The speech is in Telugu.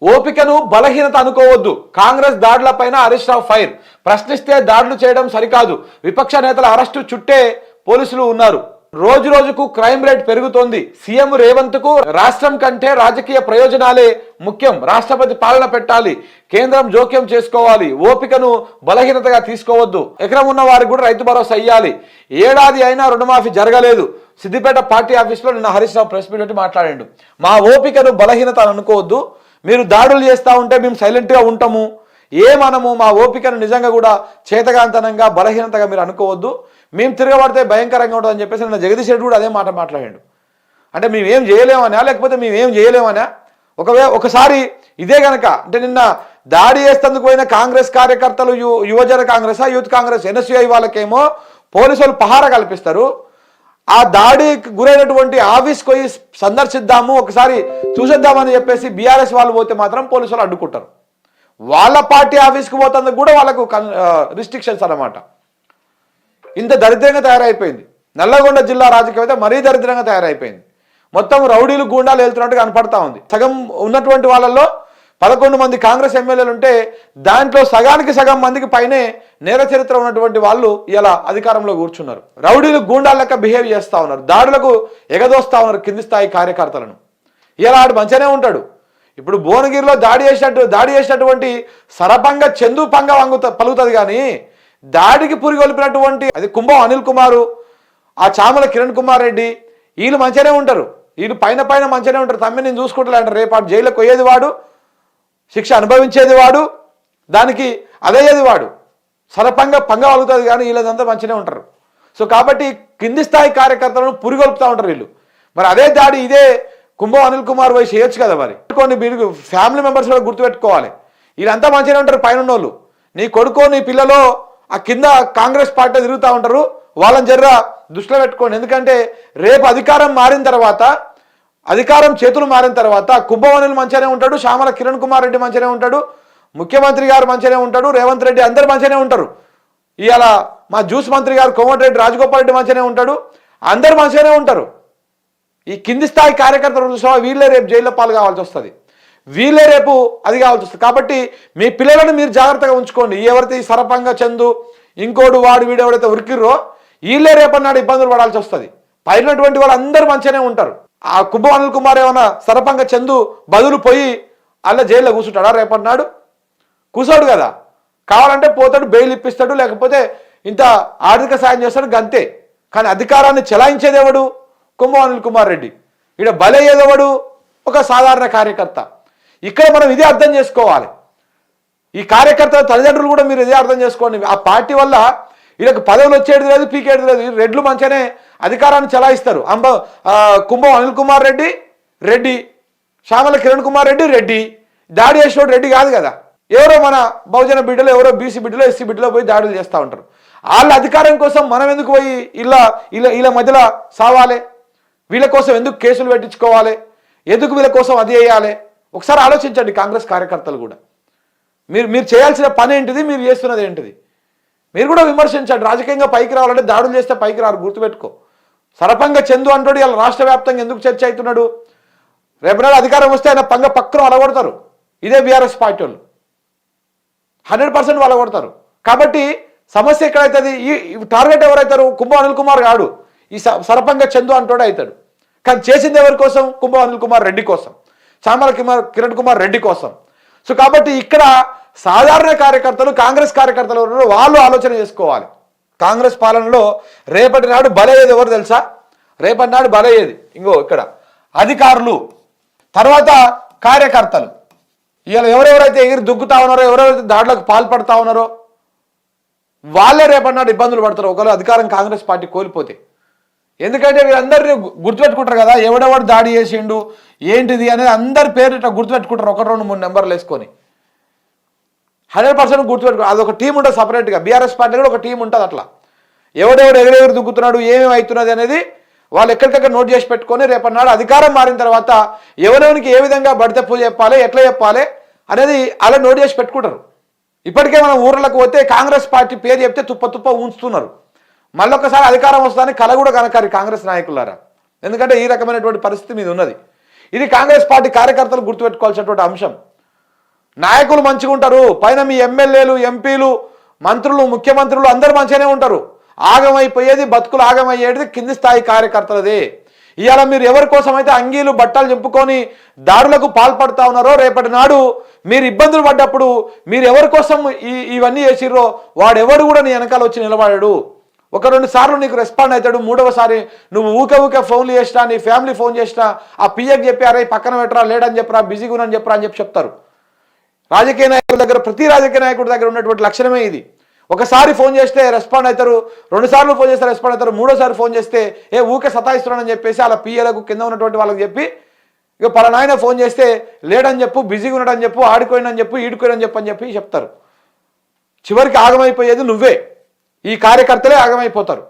ఓపికను బలహీనత అనుకోవద్దు. కాంగ్రెస్ దాడులపైన హరీష్ రావు ఫైర్. ప్రశ్నిస్తే దాడులు చేయడం సరికాదు. విపక్ష నేతల అరెస్టు చుట్టే పోలీసులు ఉన్నారు. రోజు రోజుకు క్రైమ్ రేట్ పెరుగుతోంది. సీఎం రేవంత్ కు రాష్ట్రం కంటే రాజకీయ ప్రయోజనాలే ముఖ్యం. రాష్ట్రపతి పాలన పెట్టాలి, కేంద్రం జోక్యం చేసుకోవాలి. ఓపికను బలహీనతగా తీసుకోవద్దు. ఎకరం ఉన్న వారికి కూడా రైతు భరోసా ఇయ్యాలి. ఏడాది అయినా రుణమాఫీ జరగలేదు. సిద్దిపేట పార్టీ ఆఫీస్లో నిన్న హరీష్ రావు ప్రెస్ మీట్ మాట్లాడాడు. మా ఓపికను బలహీనత అనుకోవద్దు. మీరు దాడులు చేస్తూ ఉంటే మేము సైలెంట్గా ఉంటాము. ఏమనము. మా ఓపికను నిజంగా కూడా చేతగాంతనంగా బలహీనతగా మీరు అనుకోవద్దు. మేము తిరగబడితే భయంకరంగా ఉంటుందని చెప్పేసి నిన్న జగదీష్ రెడ్డి కూడా అదే మాట మాట్లాడాడు. అంటే మేమేం చేయలేమనా, లేకపోతే మేమేం చేయలేమనా? ఒకసారి ఇదే గనక అంటే నిన్న దాడి చేసేందుకు పోయిన కాంగ్రెస్ కార్యకర్తలు, యువజన కాంగ్రెస్, యూత్ కాంగ్రెస్, ఎన్ఎస్యుఐ వాళ్ళకేమో పోలీసులు పహారా కల్పిస్తారు. ఆ దాడికి గురైనటువంటి ఆఫీస్కి పోయి సందర్శిద్దాము, ఒకసారి చూసేద్దామని చెప్పేసి బీఆర్ఎస్ వాళ్ళు పోతే మాత్రం పోలీసులు అడ్డుకుంటారు. వాళ్ళ పార్టీ ఆఫీస్కి పోతందుకు కూడా వాళ్ళకు రిస్ట్రిక్షన్స్ అన్నమాట. ఇంత దరిద్రంగా తయారైపోయింది. నల్లగొండ జిల్లా రాజకీయం అయితే మరీ దరిద్రంగా తయారైపోయింది. మొత్తం రౌడీలు గూండాలు వెళ్తున్నట్టు కనపడతా ఉంది. సగం ఉన్నటువంటి వాళ్ళల్లో 11 మంది కాంగ్రెస్ ఎమ్మెల్యేలు ఉంటే దాంట్లో సగానికి సగం మందికి పైనే నేర చరిత్ర ఉన్నటువంటి వాళ్ళు ఇలా అధికారంలో కూర్చున్నారు. రౌడీలు గూండాల లెక్క బిహేవ్ చేస్తూ ఉన్నారు. దాడులకు ఎగదోస్తా ఉన్నారు కింది స్థాయి కార్యకర్తలను. ఇలా ఆడు మంచిగానే ఉంటాడు. ఇప్పుడు భువనగిరిలో దాడి చేసినటువంటి సరపంగ చందు పంగ పలుకుతుంది. కానీ దాడికి పురిగొల్పినటువంటి అది కుంభం అనిల్ కుమారు, ఆ చామల కిరణ్ కుమార్ రెడ్డి, వీళ్ళు మంచిగానే ఉంటారు. వీళ్ళు పైన మంచిగానే ఉంటారు. తమ్మి నేను చూసుకుంటలే అంటారు. రేపు జైలుకి పోయేది వాడు, శిక్ష అనుభవించేది వాడు, దానికి అదేది వాడు. సరపంగ పంగ పలుకుతుంది. కానీ వీళ్ళదంతా మంచిగానే ఉంటారు. సో కాబట్టి కింది స్థాయి కార్యకర్తలను పురిగొల్పుతూ ఉంటారు వీళ్ళు. మరి అదే దాడి ఇదే కుంభం అనిల్ కుమార్ వయసు చేయొచ్చు కదా. మరి మీరు ఫ్యామిలీ మెంబర్స్ కూడా గుర్తుపెట్టుకోవాలి. వీళ్ళంతా మంచిగానే ఉంటారు పైన ఉన్నోళ్ళు. నీ కొడుకో నీ పిల్లలో ఆ కింద కాంగ్రెస్ పార్టీ తిరుగుతూ ఉంటారు. వాళ్ళని జర్రా దృష్టిలో పెట్టుకోండి. ఎందుకంటే రేపు అధికారం మారిన తర్వాత, అధికారం చేతులు మారిన తర్వాత కుంభం అనిల్ మంచిగానే ఉంటాడు, చామల కిరణ్ కుమార్ రెడ్డి మంచిగానే ఉంటాడు, ముఖ్యమంత్రి గారు మంచిగానే ఉంటాడు, రేవంత్ రెడ్డి అందరు మంచిగానే ఉంటారు. ఇవాళ మా జ్యూస్ మంత్రి గారు కోమటిరెడ్డి రాజగోపాల్ రెడ్డి మంచిగానే ఉంటాడు. అందరు మంచిగానే ఉంటారు. ఈ కింది స్థాయి కార్యకర్తలు చూసా వీళ్ళే రేపు జైల్లో పాలు కావాల్సి వస్తుంది. వీళ్ళే రేపు అది కావాల్సి వస్తుంది. కాబట్టి మీ పిల్లలను మీరు జాగ్రత్తగా ఉంచుకోండి. ఎవరైతే ఈ సరపంగా చందు ఇంకోడు వాడు వీడు ఎవరైతే ఉరికిర్రో వీళ్ళే రేపన్నాడు ఇబ్బందులు పడాల్సి వస్తుంది. పైనటువంటి వాళ్ళు అందరూ మంచిగానే ఉంటారు. ఆ కుంభం అనిల్ కుమార్ ఏమన్నా సరపంగా చందు బదులు పోయి అలా జైల్లో కూర్చుంటాడా? రేపన్నాడు కూర్చోడు కదా. కావాలంటే పోతాడు, బెయిల్ ఇప్పిస్తాడు, లేకపోతే ఇంత ఆర్థిక సాయం చేస్తాడు, గంతే. కానీ అధికారాన్ని చెలాయించేదేవాడు? కుంభం అనిల్ కుమార్ రెడ్డి. ఇక్కడ బలయ్యేదేవాడు? ఒక సాధారణ కార్యకర్త. ఇక్కడ మనం ఇదే అర్థం చేసుకోవాలి. ఈ కార్యకర్తల తల్లిదండ్రులు కూడా మీరు ఇదే అర్థం చేసుకోండి. ఆ పార్టీ వల్ల వీళ్ళకి పదవులు వచ్చేది లేదు, పీకేది లేదు. రెడ్లు మంచిగానే అధికారాన్ని చెలాయిస్తారు. కుంభం అనిల్ కుమార్ రెడ్డి, చామల కిరణ్ కుమార్ రెడ్డి. దాడి చేసేవాడు రెడ్డి కాదు కదా. ఎవరో మన బహుజన బిడ్డలు, ఎవరో బీసీ బిడ్డలో, ఎస్సీ బిడ్డలో పోయి దాడులు చేస్తూ ఉంటారు. వాళ్ళ అధికారం కోసం మనం ఎందుకు పోయి వీళ్ళ మధ్యలో సావాలి? వీళ్ళ కోసం ఎందుకు కేసులు పెట్టించుకోవాలి? ఎందుకు వీళ్ళ కోసం అది వేయాలి? ఒకసారి ఆలోచించండి కాంగ్రెస్ కార్యకర్తలు కూడా. మీరు చేయాల్సిన పని ఏంటిది, మీరు చేస్తున్నది ఏంటిది? మీరు కూడా విమర్శించండి. రాజకీయంగా పైకి రావాలంటే దాడులు చేస్తే పైకి రారు, గుర్తుపెట్టుకో. సరపంగ చందు అంటాడు ఇలా రాష్ట్ర వ్యాప్తంగా ఎందుకు చర్చ అవుతున్నాడు? రేపు నాడు అధికారం వస్తే ఆయన పక్కన అలగొడతారు. ఇదే బీఆర్ఎస్ పార్టీ వాళ్ళు 100% అలగొడతారు. కాబట్టి సమస్య ఎక్కడైతుంది? ఈ టార్గెట్ ఎవరైతారు? కుంభం అనిల్ కుమార్ కాడు, ఈ సరపంగ చందు అంటోడే అవుతాడు. కానీ చేసింది ఎవరి కోసం? కుంభం అనిల్ కుమార్ రెడ్డి కోసం, చామల కిరణ్ కుమార్ రెడ్డి కోసం. సో కాబట్టి ఇక్కడ సాధారణ కార్యకర్తలు, కాంగ్రెస్ కార్యకర్తలు వాళ్ళు ఆలోచన చేసుకోవాలి. కాంగ్రెస్ పాలనలో రేపటి నాడు బలయ్యేది ఎవరు తెలుసా? రేపటి నాడు బలయ్యేది ఇంకో ఇక్కడ అధికారులు, తర్వాత కార్యకర్తలు. ఇలా ఎవరెవరైతే ఎగిరి దుగ్గుతా ఉన్నారో, ఎవరెవరైతే దాడులకు పాల్పడతా ఉన్నారో వాళ్ళే రేపటి నాడు ఇబ్బందులు పడతారు ఒకవేళ అధికారం కాంగ్రెస్ పార్టీ కోల్పోతే. ఎందుకంటే వీళ్ళందరినీ గుర్తుపెట్టుకుంటారు కదా, ఎవడెవడు దాడి చేసిండు ఏంటిది అనేది అందరి పేరు ఇట్లా గుర్తుపెట్టుకుంటారు. 1, 2, 3 నెంబర్లు వేసుకొని 100% గుర్తుపెట్టుకో. అదొక టీం ఉంటుంది సపరేట్గా. బీఆర్ఎస్ పార్టీ కూడా ఒక టీం ఉంటుంది. అట్లా ఎవడెవడు ఎగరెగరు దుగ్గుతున్నాడు, ఏమేమి అవుతున్నది అనేది వాళ్ళు ఎక్కడికక్కడ నోట్ చేసి పెట్టుకొని రేపటి నాడు అధికారం మారిన తర్వాత ఎవరెవరికి ఏ విధంగా బడితే పూజ చెప్పాలి, ఎట్లా చెప్పాలి అనేది అలా నోట్ చేసి పెట్టుకుంటారు. ఇప్పటికే మనం ఊర్లకు పోతే కాంగ్రెస్ పార్టీ పేరు చెప్తే తుప్ప ఉంచుతున్నారు. మళ్ళొకసారి అధికారం వస్తుందని కల కూడా కనకారి కాంగ్రెస్ నాయకులారా. ఎందుకంటే ఈ రకమైనటువంటి పరిస్థితి మీద ఉన్నది. ఇది కాంగ్రెస్ పార్టీ కార్యకర్తలు గుర్తుపెట్టుకోవాల్సినటువంటి అంశం. నాయకులు మంచిగా ఉంటారు, పైన మీ ఎమ్మెల్యేలు, ఎంపీలు, మంత్రులు, ముఖ్యమంత్రులు అందరూ మంచిగానే ఉంటారు. ఆగమైపోయేది, బతుకులు ఆగమయ్యేది కింది స్థాయి కార్యకర్తలది. ఇవాళ మీరు ఎవరి కోసం అయితే అంగీలు బట్టలు చెప్పుకొని దాడులకు పాల్పడతా ఉన్నారో, రేపటి నాడు మీరు ఇబ్బందులు పడ్డప్పుడు మీరు ఎవరి కోసం ఇవన్నీ చేసిర్రో వాడెవడు కూడా నీ వెనకాల వచ్చి నిలబడాడు. ఒక 2 సార్లు నీకు రెస్పాండ్ అవుతాడు, 3వసారి నువ్వు ఊకే ఫోన్లు చేసినా, నీ ఫ్యామిలీ ఫోన్ చేసినా ఆ పియ్యకి చెప్పి అరే పక్కన పెట్టరా, లేడని చెప్పరా, బిజీగా ఉన్నాని చెప్పరా అని చెప్తారు. రాజకీయ నాయకుల దగ్గర, ప్రతి రాజకీయ నాయకుడి దగ్గర ఉన్నటువంటి లక్షణమే ఇది. ఒకసారి ఫోన్ చేస్తే రెస్పాండ్ అవుతారు, 2 సార్లు ఫోన్ చేస్తే రెస్పాండ్ అవుతారు, 3వసారి ఫోన్ చేస్తే ఊకే సతాయిస్తున్నానని చెప్పేసి అలా పియ్యలకు కింద ఉన్నటువంటి వాళ్ళకి చెప్పి ఇక పలానాయన ఫోన్ చేస్తే లేడని చెప్పు, బిజీగా ఉన్నాడని చెప్పు, ఆడిపోయినని చెప్పు, ఈడుకోయినని చెప్పు అని చెప్పి చెప్తారు. చివరికి ఆగమైపోయేది నువ్వే, ఈ కార్యకర్తలే ఆగమైపోతారు.